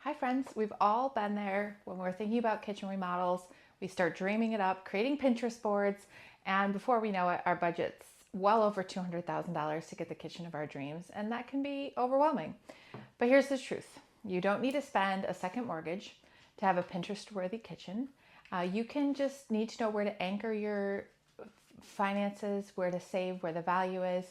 Hi friends, we've all been there when we're thinking about kitchen remodels. We start dreaming it up, creating Pinterest boards, and before we know it, our budget's well over $200,000 to get the kitchen of our dreams, and that can be overwhelming. But here's the truth. You don't need to spend a second mortgage to have a Pinterest-worthy kitchen. You can just need to know where to anchor your finances, where to save, where the value is,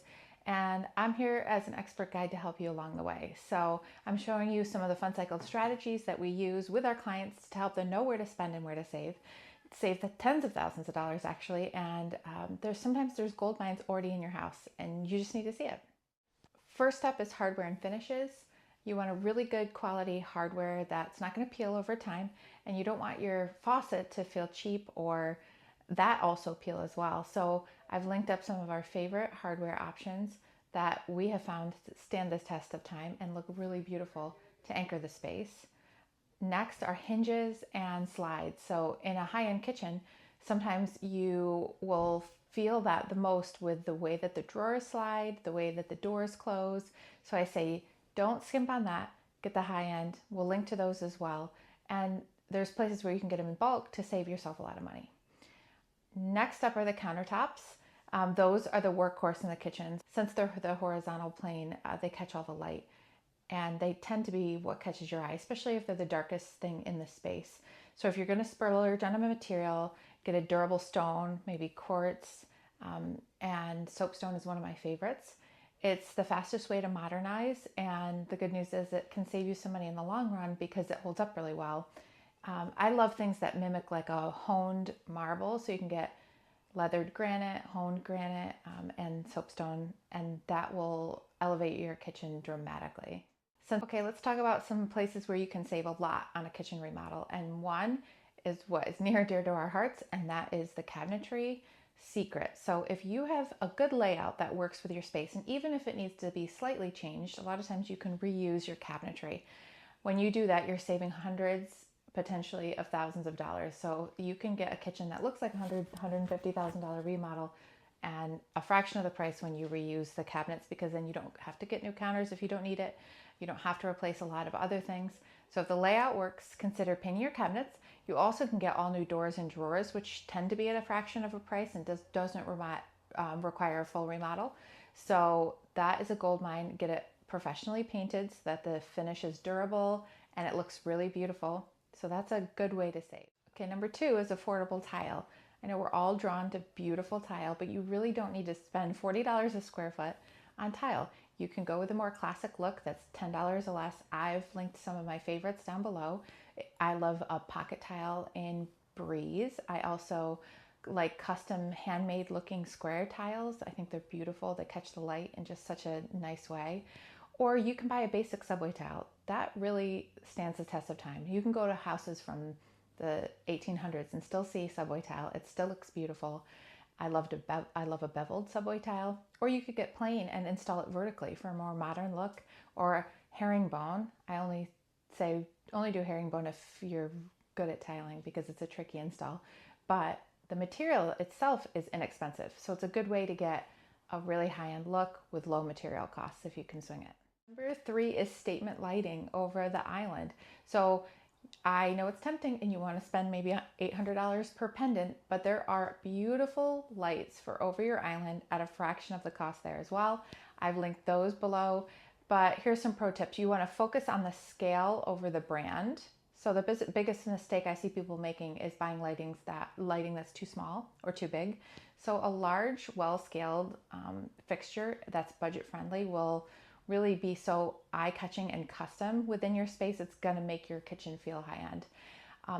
and I'm here as an expert guide to help you along the way. So I'm showing you some of the fun cycle strategies that we use with our clients to help them know where to spend and where to save the tens of thousands of dollars actually. And there's gold mines already in your house and you just need to see it. First up is hardware and finishes. You want a really good quality hardware that's not going to peel over time, and you don't want your faucet to feel cheap or that also peel as well. So I've linked up some of our favorite hardware options that we have found stand this test of time and look really beautiful to anchor the space. Next are hinges and slides. So in a high-end kitchen, sometimes you will feel that the most with the way that the drawers slide, the way that the doors close. So I say, don't skimp on that, get the high end. We'll link to those as well. And there's places where you can get them in bulk to save yourself a lot of money. Next up are the countertops. Those are the workhorse in the kitchen. Since they're the horizontal plane, they catch all the light and they tend to be what catches your eye, especially if they're the darkest thing in the space. So if you're going to splurge on a material, get a durable stone, maybe quartz, and soapstone is one of my favorites. It's the fastest way to modernize, and the good news is it can save you some money in the long run because it holds up really well. I love things that mimic like a honed marble, so you can get leathered granite, honed granite, and soapstone, and that will elevate your kitchen dramatically. So, okay, let's talk about some places where you can save a lot on a kitchen remodel. And one is what is near and dear to our hearts, and that is the cabinetry secret. So if you have a good layout that works with your space, and even if it needs to be slightly changed, a lot of times you can reuse your cabinetry. When you do that, you're saving hundreds, potentially of thousands of dollars. So you can get a kitchen that looks like $150,000 remodel and a fraction of the price when you reuse the cabinets, because then you don't have to get new counters if you don't need it. You don't have to replace a lot of other things. So if the layout works, consider painting your cabinets. You also can get all new doors and drawers, which tend to be at a fraction of a price and doesn't require a full remodel. So that is a gold mine. Get it professionally painted so that the finish is durable and it looks really beautiful. So that's a good way to save. Okay, number two is affordable tile. I know we're all drawn to beautiful tile, but you really don't need to spend $40 a square foot on tile. You can go with a more classic look that's $10 or less. I've linked some of my favorites down below. I love a pocket tile in Breeze. I also like custom handmade looking square tiles. I think they're beautiful. They catch the light in just such a nice way. Or you can buy a basic subway tile. That really stands the test of time. You can go to houses from the 1800s and still see subway tile. It still looks beautiful. I love a beveled subway tile. Or you could get plain and install it vertically for a more modern look. Or herringbone. I only do herringbone if you're good at tiling because it's a tricky install. But the material itself is inexpensive. So it's a good way to get a really high-end look with low material costs if you can swing it. Number three is statement lighting over the island. So I know it's tempting and you want to spend maybe $800 per pendant, but there are beautiful lights for over your island at a fraction of the cost there as well. I've linked those below, but here's some pro tips. You want to focus on the scale over the brand. So the biggest mistake I see people making is buying lighting that's too small or too big. So a large, well-scaled fixture that's budget-friendly will really be so eye-catching and custom within your space. It's going to make your kitchen feel high-end.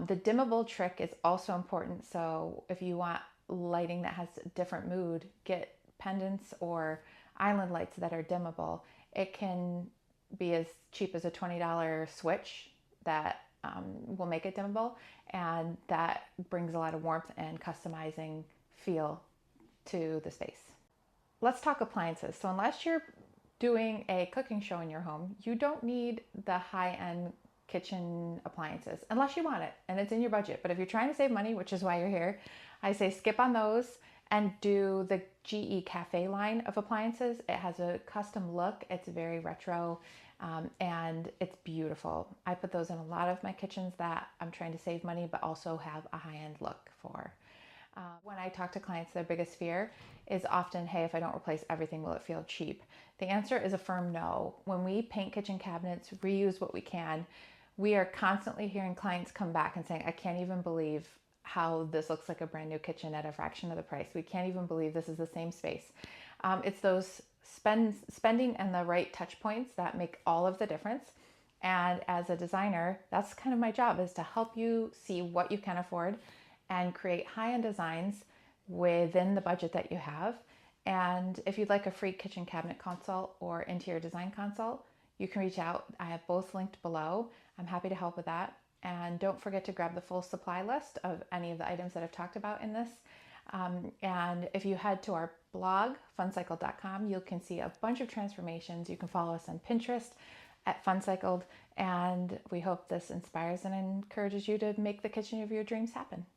The dimmable trick is also important. So if you want lighting that has a different mood, get pendants or island lights that are dimmable. It can be as cheap as a $20 switch that will make it dimmable, and that brings a lot of warmth and customizing feel to the space. Let's talk appliances. So unless you're doing a cooking show in your home, you don't need the high-end kitchen appliances unless you want it and it's in your budget. But if you're trying to save money, which is why you're here, I say skip on those and do the GE Cafe line of appliances. It has a custom look. It's very retro, and it's beautiful. I put those in a lot of my kitchens that I'm trying to save money but also have a high-end look for. When I talk to clients, their biggest fear is often, hey, if I don't replace everything, will it feel cheap? The answer is a firm no. When we paint kitchen cabinets, reuse what we can, we are constantly hearing clients come back and saying, I can't even believe how this looks like a brand new kitchen at a fraction of the price. We can't even believe this is the same space. It's those spending and the right touch points that make all of the difference. And as a designer, that's kind of my job, is to help you see what you can afford and create high-end designs within the budget that you have. And if you'd like a free kitchen cabinet consult or interior design consult, you can reach out. I have both linked below. I'm happy to help with that. And don't forget to grab the full supply list of any of the items that I've talked about in this. And if you head to our blog, funcycled.com, you can see a bunch of transformations. You can follow us on Pinterest at Funcycled. And we hope this inspires and encourages you to make the kitchen of your dreams happen.